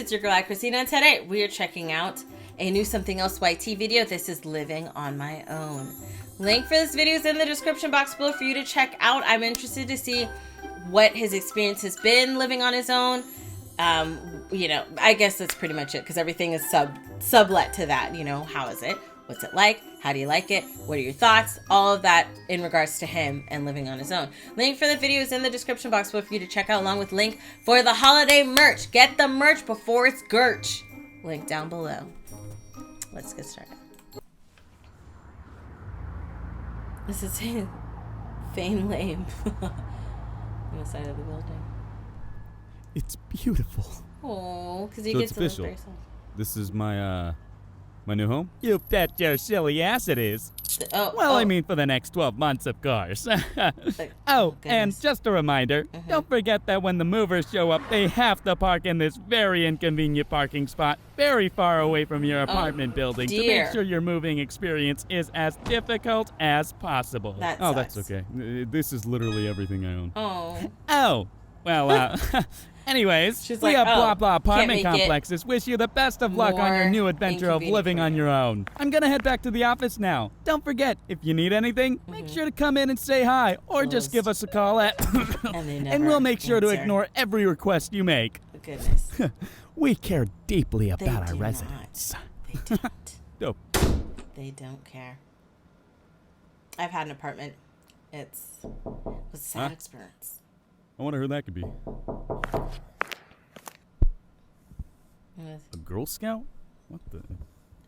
it's your girl Aychristene, and today we are checking out a new Something Else YT video. This is Living on My Own. Link for this video is in the description box below for you to check out. I'm interested to see what his experience has been living on his own. You know, I guess that's pretty much it because everything is sublet to that. You know, how is it? What's it like? How do you like it? What are your thoughts? All of that in regards to him and living on his own. Link for the video is in the description box below for you to check out, along with link for the holiday merch. Get the merch before it's Gurch. Link down below. Let's get started. This is Fane Lame on the side of the building. It's beautiful. Oh, because he So gets it's to live official. by himself. This is my new home? You bet your silly ass it is. I mean for the next 12 months, of course. And goodness. just a reminder, don't forget that when the movers show up, they have to park in this very inconvenient parking spot very far away from your apartment building to dear. make sure your moving experience is as difficult as possible. That That's sucks. okay. This is literally everything I own. Oh. Well, anyways, She's we like, have blah blah can't apartment make it complexes wish you the best of luck on your more new adventure of inconvenient living for on you. your own. I'm gonna head back to the office now. Don't forget, if you need anything, make sure to come in and say hi, or just give us a call at and we'll make sure to answer. ignore every request you make. Goodness. We care deeply They about our do residents. Not. They don't. Dope. They don't care. I've had an apartment. It was a sad experience. I wonder who that could be. A Girl Scout? What the?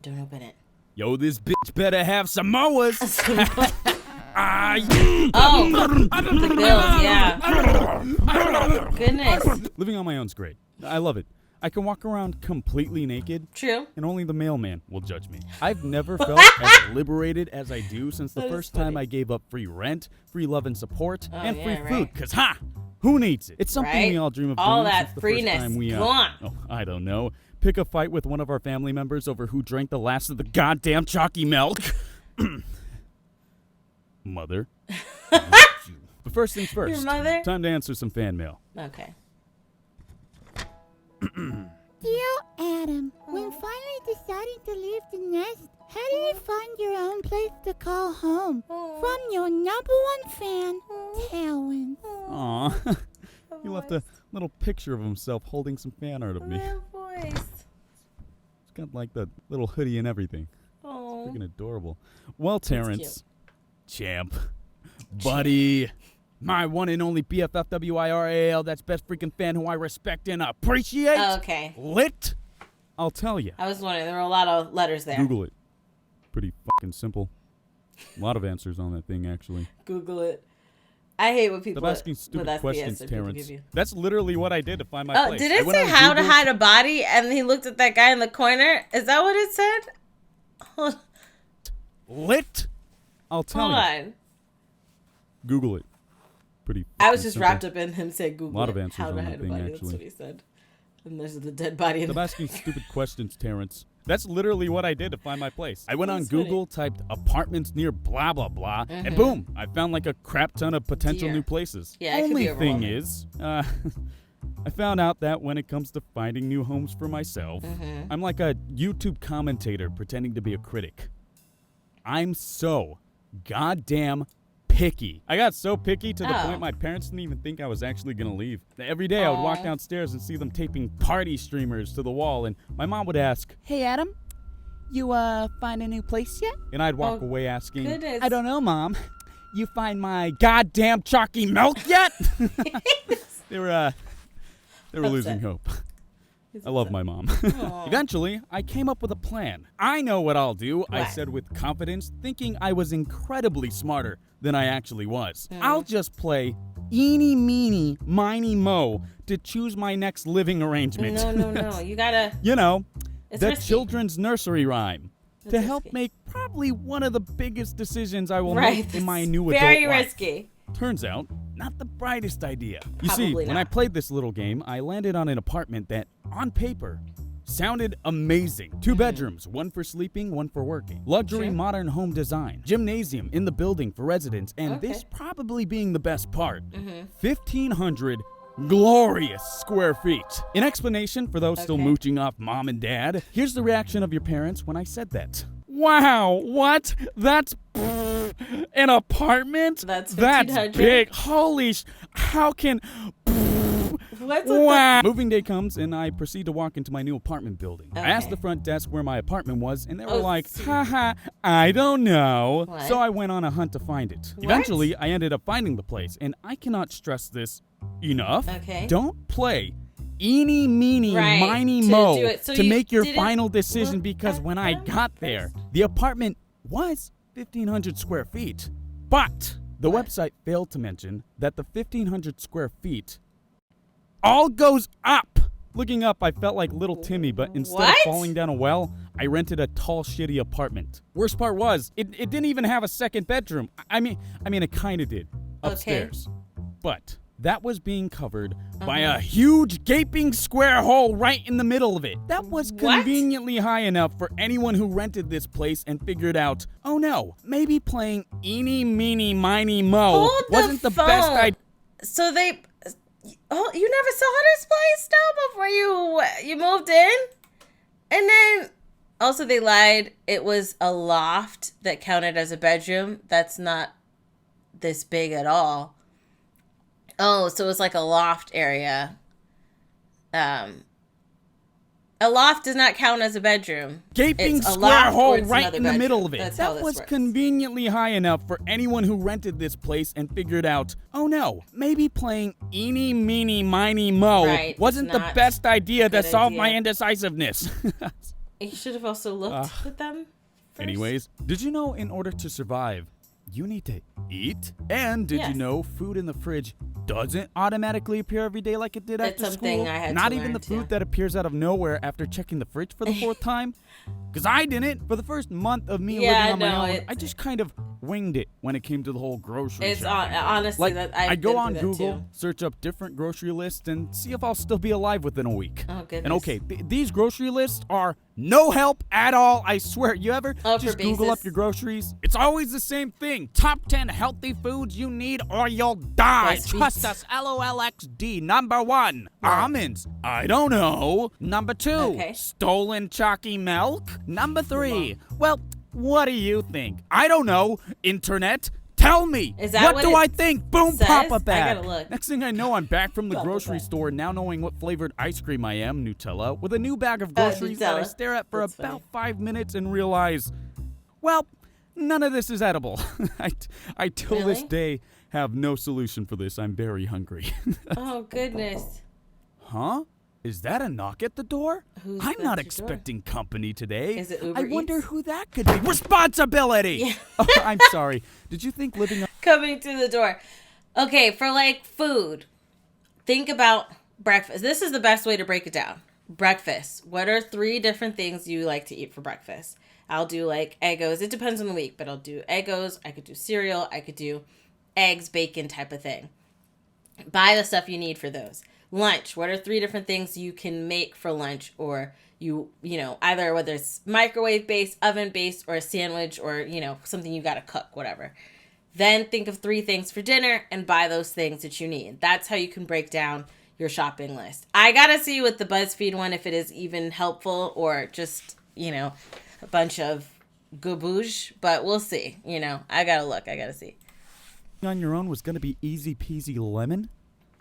Don't open it. Yo, this bitch better have Samoas. Oh, the bills, yeah. Goodness. Living on my own's great. I love it. I can walk around completely naked, True. and only the mailman will judge me. I've never felt as liberated as I do since the That is first time funny. I gave up free rent, free love and support, and yeah, free right. food. Cause who needs it? It's something Right? we all dream of All doing that since the freeness, first time we gone. I don't know. Pick a fight with one of our family members over who drank the last of the goddamn chalky milk. Mother. But first things first. Your mother? Time to answer some fan mail. Okay. Dear Adam, when finally deciding to leave the nest, how did you find your own place to call home? From your -- fan, Talon. Aw. He left a little picture of himself holding some fan art of me. Real voice. It's got like the little hoodie and everything. Oh. Freaking adorable. Well, Terrence, champ, buddy, my one and only BFFWIRAL, that's best freaking fan who I respect and appreciate. Okay. Lit. I'll tell you. I was wondering, there were a lot of letters there. Google it. Pretty fucking simple. A lot of answers on that thing, actually. Google it. I hate when people Stop asking but stupid that's the questions, answer people Terrence. give you. That's literally what I did to find my Oh, place. did I it went say on how to Google. hide a body? And he looked at that guy in the corner? Is that what it said? Hold Lit. I'll tell you. on. Google it. Pretty. I was fucking just simple. wrapped up in him saying Google Lot of it, answers how to on hide that a thing, body. That's actually. what he said. And there's the dead body. Stop asking stupid questions, Terrence. That's literally what I did to find my place. I went on That's funny. Google, typed apartments near blah, blah, blah, and boom, I found like a crap ton of potential Dear. new places. Yeah, it could Only be thing overwhelming. is, I found out that when it comes to finding new homes for myself, I'm like a YouTube commentator pretending to be a critic. I'm so goddamn picky. I got so picky to the Oh. point my parents didn't even think I was actually gonna leave. Every day I would walk Aw. downstairs and see them taping party streamers to the wall, and my mom would ask, Hey Adam, you find a new place yet? and I'd walk Oh, away asking, Goodness. I don't know, Mom. You find my goddamn chalky milk yet? They were losing hope. I love my mom. Eventually, I came up with a plan. I know what I'll do, I What? said with confidence, thinking I was incredibly smarter than I actually was. I'll just play eeny, meeny, miny, mo to choose my next living arrangement. No. You gotta. You know, It's the risky. children's nursery rhyme. It's To help risky. make probably one of the biggest decisions I will Right. make in my that's new very adult life. risky. Turns out, not the brightest idea. You see, Probably when not. I played this little game, I landed on an apartment that, on paper, sounded amazing. 2 bedrooms, one for sleeping, one for working. Luxury Sure. modern home design. Gymnasium in the building for residents, and Okay. this probably being the best part, 1,500 glorious square feet. In explanation for those still Okay. mooching off mom and dad, here's the reaction of your parents when I said that. Wow, what? That's an apartment? That's That's 1,500? big. Holy how can What's with wow. Moving day comes and I proceed to walk into my new apartment building. I asked Okay. the front desk where my apartment was and they were Oh, like, sweet. haha, I don't know. What? So I went on a hunt to find it. What? Eventually, I ended up finding the place and I cannot stress this enough. Okay. Don't play eeny, meeny, Right, miny, to mo do it. So to you make your didn't final decision look because at when I them got there, first? the apartment was 1,500 square feet. But the What? website failed to mention that the 1,500 square feet all goes up. Looking up, I felt like little Timmy, but instead of What? falling down a well, I rented a tall, shitty apartment. Worst part was, it didn't even have a second bedroom. I mean, it kind of did, upstairs. But that was being covered by a huge, gaping square hole right in the middle of it. That was What? conveniently high enough for anyone who rented this place and figured out, oh no, maybe playing eeny, meeny, miny, mo Hold wasn't the phone. best idea. So they. Oh, you never saw this place though before you moved in, and then also they lied. It was a loft that counted as a bedroom. That's not this big at all. Oh, so it was like a loft area. A loft does not count as a bedroom. Gaping It's a square loft or hole it's right another in the bedroom. middle of it. That's how That this was works. conveniently high enough for anyone who rented this place and figured out, oh no, maybe playing eeny, meeny, miny, mo Right, wasn't it's the not best idea to good solve idea. my indecisiveness. You should have also looked at them first. Anyways, did you know in order to survive, you need to eat? And did you Yes. know food in the fridge doesn't automatically appear every day like it did That's after something school? I had to Not even learn, the food too. that appears out of nowhere after checking the fridge for the fourth time? Because I didn't. For the first month of me Yeah, living on no, my own, it's- I just kind of winged it when it came to the whole grocery It's shopping. honestly Like, that I've I'd go been on through that, Google, too. search up different grocery lists, and see if I'll still be alive within a week. Oh, goodness. And okay, these grocery lists are no help at all, I swear. You ever Oh, for just Google up basis. your groceries? It's always the same thing. Top 10 healthy foods you need or you'll die. Breastfeeds. Trust us, LOLXD. Number 1, almonds. I don't know. Number 2, Okay. stolen chalky milk. Number 3, well, what do you think? I don't know. Internet. Tell me. Is that what what do it I think? Boom, says? Papa I Bag. gotta look. Next thing I know, I'm back from the Papa grocery Bag. store, now knowing what flavored ice cream I am, Nutella, with a new bag of groceries that I Nutella. stare at for That's about funny. 5 minutes and realize, well, none of this is edible. I till this Really? day have no solution for this. I'm very hungry. Oh, goodness. Huh? Is that a knock at the door? Who's I'm at not your expecting company today. Is it Uber I wonder Eats? who that could be. Responsibility! Yeah. Oh, I'm sorry. Did you think living Coming to the door. Okay, for like food, think about breakfast. This is the best way to break it down. Breakfast. What are 3 different things you like to eat for breakfast? I'll do like Eggos. It depends on the week, but I'll do Eggos. I could do cereal. I could do eggs, bacon type of thing. Buy the stuff you need for those. Lunch. What are 3 different things you can make for lunch, or you know, either whether it's microwave based, oven based, or a sandwich, or, you know, something you got to cook, whatever. Then think of 3 things for dinner and buy those things that you need. That's how you can break down your shopping list. I got to see with the BuzzFeed one if it is even helpful or just, you know, a bunch of garbage, but we'll see. You know, I got to look. I got to see. on your own was going to be easy peasy lemon?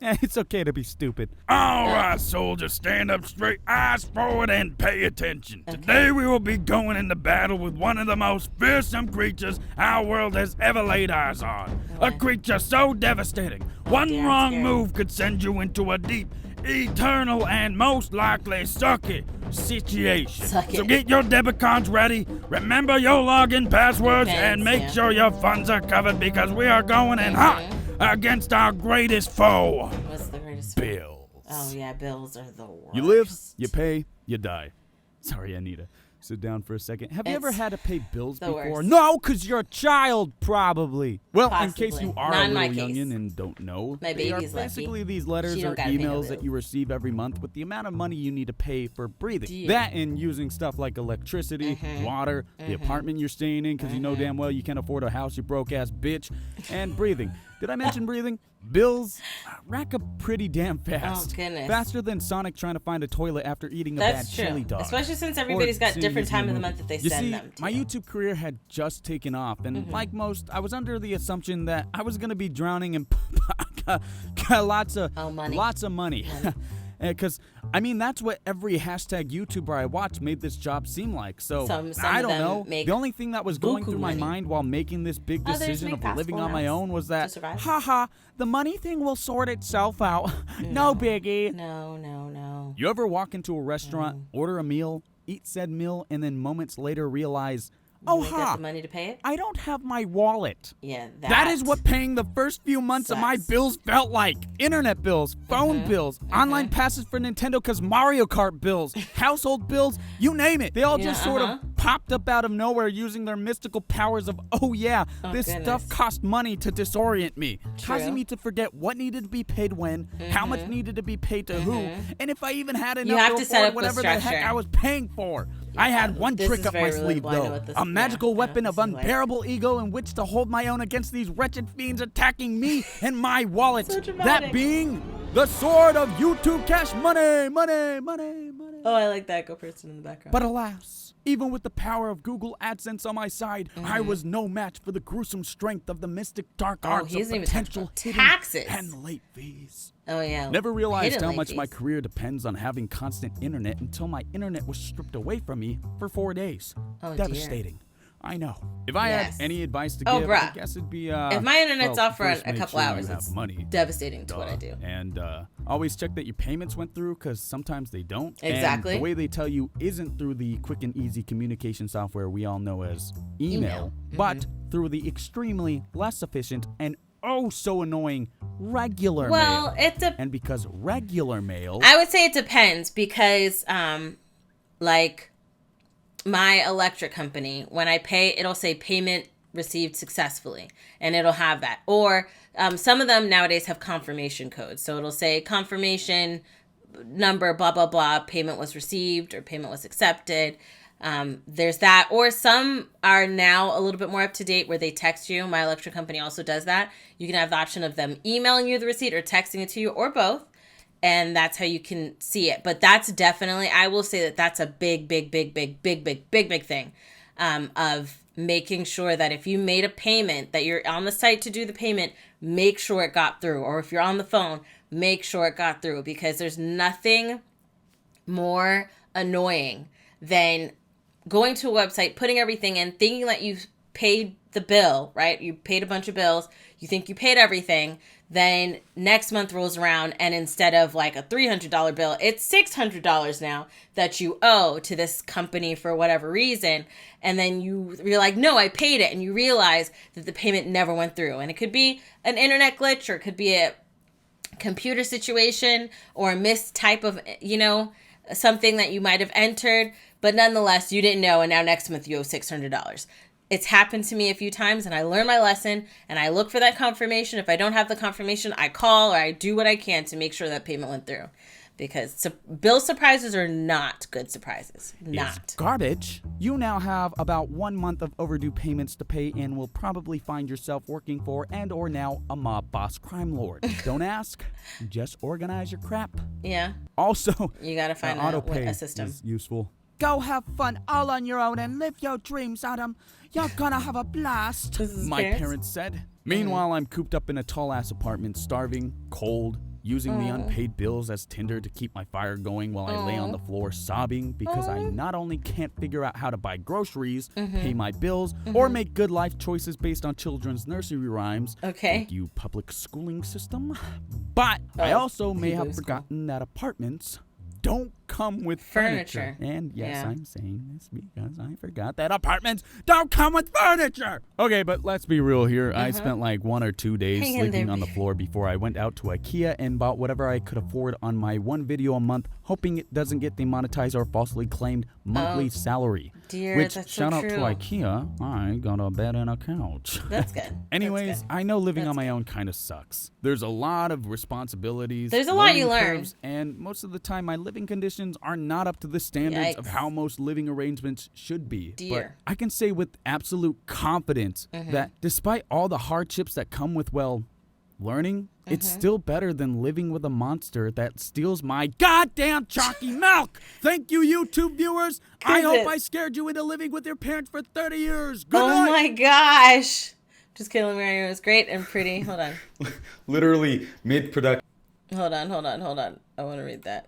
It's okay to be stupid. All right, soldiers, stand up straight, eyes forward, and pay attention. Okay. Today we will be going into battle with one of the most fearsome creatures our world has ever laid eyes on. A Okay. creature so devastating, one damn wrong scary. move could send you into a deep, eternal, and most likely sucky situation. Suck So it. get your debit cards ready, remember your login passwords, Thanks, and make yeah. sure your funds are covered because we are going in hot against our greatest foe, What's the greatest? bills. Oh yeah, bills are the worst. You live, you pay, you die. Sorry, Anita. Sit down for a second. Have you ever It's had to pay bills the before? worst. No, because you're a child, probably. Well, in case Possibly. you are Not a in my little case. youngin' and don't know, My they are baby's lucky. basically these letters She or don't gotta pay no emails that bills. you receive every month with the amount of money you need to pay for breathing. Yeah. That and using stuff like electricity, water, the apartment you're staying in because you know damn well you can't afford a house, you broke-ass bitch, and breathing. Did I mention breathing? Bills rack up pretty damn fast. Oh, goodness. Faster than Sonic trying to find a toilet after eating a That's bad true. chili dog. Especially since everybody's got different time of the month that they send them to. My YouTube career had just taken off, and like most, I was under the assumption that I was going to be drowning in lots of money. Because, I mean, that's what every hashtag YouTuber I watched made this job seem like. So, Some I of don't them know. make The only thing that was going through my money. mind while making this big decision of living on my own was that, survive. haha, the money thing will sort itself out. No biggie. No. You ever walk into a restaurant, order a meal, eat said meal, and then moments later realize, You ain't got the money to pay it? I don't have my wallet. Yeah, That is what paying the first few months of my sucks. bills felt like. Internet bills, phone bills, online passes for Nintendo because Mario Kart bills, household bills, you name it. They all just sort of popped up out of nowhere using their mystical powers of, this stuff cost money to disorient me, causing me to forget what needed to be paid when, how much needed to be paid to who, and if I even had enough have to to set afford up a whatever the heck structure. I was paying for. I had one this trick is up my very sleeve, relatable. I know though. what this A is. magical weapon of this is like- unbearable ego in which to hold my own against these wretched fiends attacking me and my wallet. So dramatic. That being the sword of YouTube cash money. Oh, I like that. Go person in the background. But alas, even with the power of Google AdSense on my side, I was no match for the gruesome strength of the mystic dark arts he of hasn't even talked potential about hidden taxes. and late fees. Oh, yeah. Never realized Hidden how late much my fees. career depends on having constant internet until my internet was stripped away from me for 4 days. Oh, Devastating. I know. If I had Yes. any advice to Oh, give, I bruh. guess it'd be If my internet's off for first a make couple sure hours, you have it's money. devastating to what I do. And always check that your payments went through because sometimes they don't. Exactly. And the way they tell you isn't through the quick and easy communication software we all know as email. But through the extremely less efficient and so annoying regular mail. Well, And because regular mail... I would say it depends because, like, my electric company, when I pay, it'll say payment received successfully, and it'll have that. Or some of them nowadays have confirmation codes. So it'll say confirmation number, blah, blah, blah, payment was received or payment was accepted. There's that. Or some are now a little bit more up to date where they text you. My electric company also does that. You can have the option of them emailing you the receipt or texting it to you or both. And that's how you can see it. But that's definitely, I will say that that's a big thing of making sure that if you made a payment, that you're on the site to do the payment, make sure it got through. Or if you're on the phone, make sure it got through. Because there's nothing more annoying than going to a website, putting everything in, thinking that you've paid the bill, right? You paid a bunch of bills. You think you paid everything. Then next month rolls around and instead of like a $300 bill, it's $600 now that you owe to this company for whatever reason. And then you're like, no, I paid it. And you realize that the payment never went through. And it could be an internet glitch or it could be a computer situation or a missed type of, something that you might have entered. But nonetheless, you didn't know. And now next month you owe $600. It's happened to me a few times and I learned my lesson and I look for that confirmation. If I don't have the confirmation, I call or I do what I can to make sure that payment went through. Because bill surprises are not good surprises. Not. It's garbage. You now have about 1 month of overdue payments to pay and will probably find yourself working for and or now a mob boss crime lord. Don't ask. Just organize your crap. Yeah. Also, You got to find auto pay a system. is useful. Go have fun all on your own and live your dreams, Adam. You're gonna have a blast. This is My parents? parents said. Meanwhile, I'm cooped up in a tall-ass apartment, starving, cold, using the unpaid bills as tinder to keep my fire going while I lay on the floor sobbing because I not only can't figure out how to buy groceries, pay my bills, or make good life choices based on children's nursery rhymes. Okay. Thank you, public schooling system. But I also may have Hebrew school. forgotten that apartments don't come with furniture. Furniture. And yes, Yeah. I'm saying this because I forgot that apartments don't come with furniture. Okay, but let's be real here. I spent like 1 or 2 days Hang in sleeping there, on the floor before I went out to IKEA and bought whatever I could afford on my one video a month, hoping it doesn't get demonetized or falsely claimed monthly salary. Dear, Which, that's shout so out to true. IKEA, I got a bed and a couch. That's good. Anyways, That's good. I know living on my own kind of sucks. There's a lot of responsibilities. There's a lot you learning learn. curves, and most of the time my living conditions are not up to the standards of Yikes. how most living arrangements should be. Dear. But I can say with absolute confidence that despite all the hardships that come with, well, learning, it's still better than living with a monster that steals my goddamn chalky milk. Thank you, YouTube viewers. I hope I scared you into living with your parents for 30 years. Good night. Oh my gosh. Just kidding, Living on Your Own is great and pretty. Hold on. Literally mid-production. Hold on. I want to read that.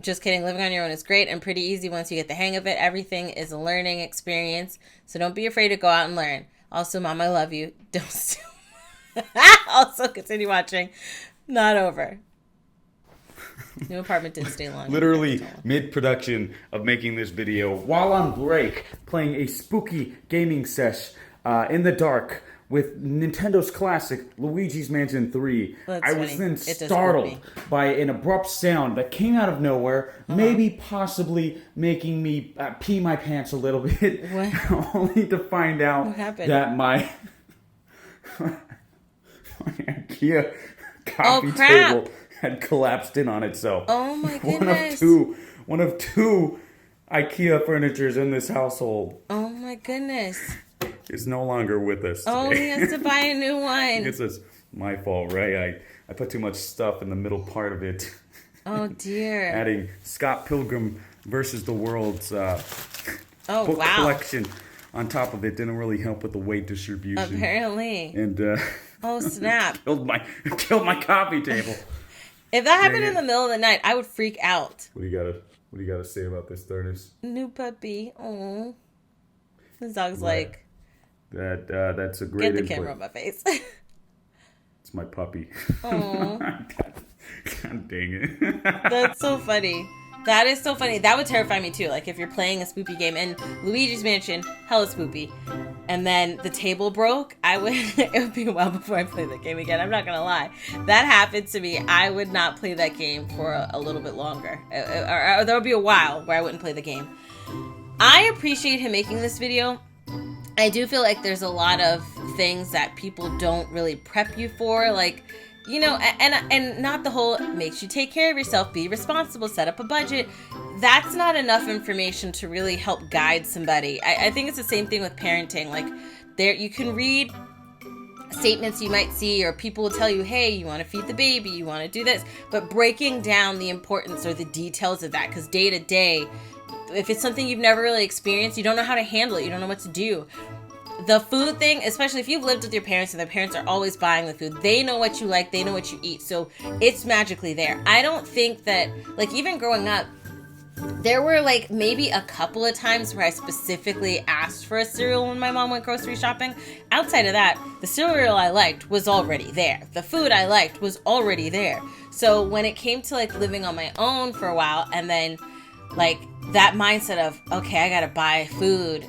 Just kidding. Living on your own is great and pretty easy once you get the hang of it. Everything is a learning experience, so don't be afraid to go out and learn. Also, Mom, I love you. Don't steal. Also, continue watching. Not over. New apartment didn't stay long. Literally mid-production of making this video while on break, playing a spooky gaming sesh in the dark with Nintendo's classic Luigi's Mansion 3. I was then startled by an abrupt sound that came out of nowhere, maybe possibly making me pee my pants a little bit, only to find out that my IKEA coffee table had collapsed in on itself. Oh my goodness. One of two IKEA furnitures in this household. Oh my goodness. Is no longer with us today. Oh, he has to buy a new one. This is my fault, right? I put too much stuff in the middle part of it. Oh, dear. Adding Scott Pilgrim versus the World's book collection on top of it didn't really help with the weight distribution. Apparently. And oh, snap. killed my coffee table. If that happened in the middle of the night, I would freak out. What do you gotta say about this, Thurnus? New puppy. Oh. This dog's like... That's a great Get the camera on my face. It's my puppy. Oh. God dang it. That's so funny. That is so funny. That would terrify me too. Like if you're playing a spoopy game and Luigi's Mansion, hella spoopy, and then the table broke, it would be a while before I play that game again. I'm not gonna lie. That happened to me. I would not play that game for a little bit longer. Or there would be a while where I wouldn't play the game. I appreciate him making this video. I do feel like there's a lot of things that people don't really prep you for, like, you know, and not the whole makes you take care of yourself, be responsible, set up a budget. That's not enough information to really help guide somebody. I think it's the same thing with parenting. Like, there you can read statements you might see, or people will tell you, hey, you want to feed the baby, you want to do this, but breaking down the importance or the details of that, because day to day, if it's something you've never really experienced, you don't know how to handle it. You don't know what to do. The food thing, especially if you've lived with your parents and their parents are always buying the food, they know what you like, they know what you eat. So it's magically there. I don't think that, like, even growing up, there were like maybe a couple of times where I specifically asked for a cereal when my mom went grocery shopping. Outside of that, the cereal I liked was already there. The food I liked was already there. So when it came to like living on my own for a while, and then like that mindset of, okay, I gotta buy food,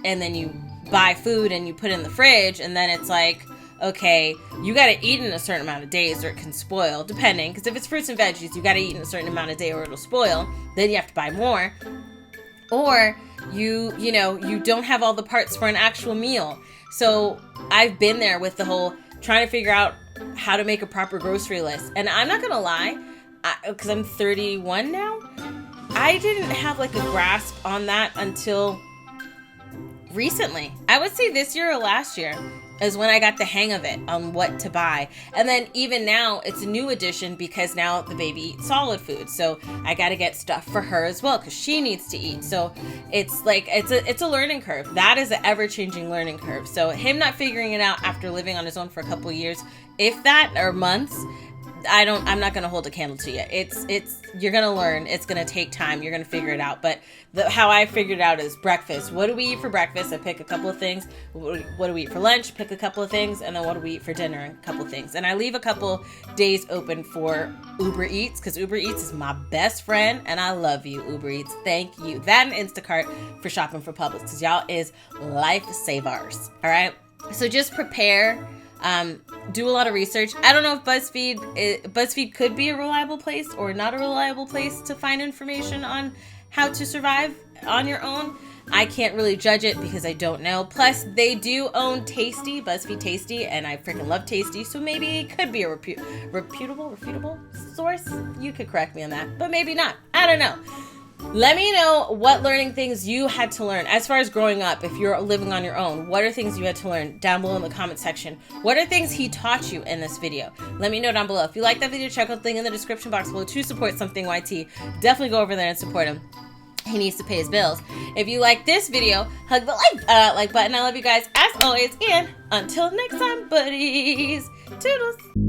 and then you buy food and you put it in the fridge, and then it's like, okay, you gotta eat in a certain amount of days or it can spoil, depending, because if it's fruits and veggies, you gotta eat in a certain amount of day or it'll spoil. Then you have to buy more. Or you don't have all the parts for an actual meal. So I've been there with the whole trying to figure out how to make a proper grocery list. And I'm not gonna lie, because I'm 31 now, I didn't have like a grasp on that until recently. I would say this year or last year is when I got the hang of it on what to buy. And then even now it's a new addition because now the baby eats solid food. So I got to get stuff for her as well because she needs to eat. So it's like, it's a learning curve. That is an ever-changing learning curve. So him not figuring it out after living on his own for a couple of years, if that, or months, I'm not going to hold a candle to you. You're going to learn. It's going to take time. You're going to figure it out. But how I figured it out is breakfast. What do we eat for breakfast? I pick a couple of things. What do we eat for lunch? Pick a couple of things. And then what do we eat for dinner? A couple of things. And I leave a couple days open for Uber Eats because Uber Eats is my best friend. And I love you, Uber Eats. Thank you. That and Instacart for shopping for Publix because y'all is lifesavers. All right? So just prepare. Do a lot of research. I don't know if BuzzFeed could be a reliable place or not a reliable place to find information on how to survive on your own. I can't really judge it because I don't know. Plus, they do own Tasty, BuzzFeed Tasty, and I freaking love Tasty, so maybe it could be a reputable source. You could correct me on that, but maybe not. I don't know. Let me know what learning things you had to learn as far as growing up. If you're living on your own, what are things you had to learn down below in the comment section? What are things he taught you in this video? Let me know down below. If you like that video, check out the link in the description box below to support SomeThingElseYT. Definitely go over there and support him. He needs to pay his bills. If you like this video, hug the like button. I love you guys as always. And until next time, buddies. Toodles.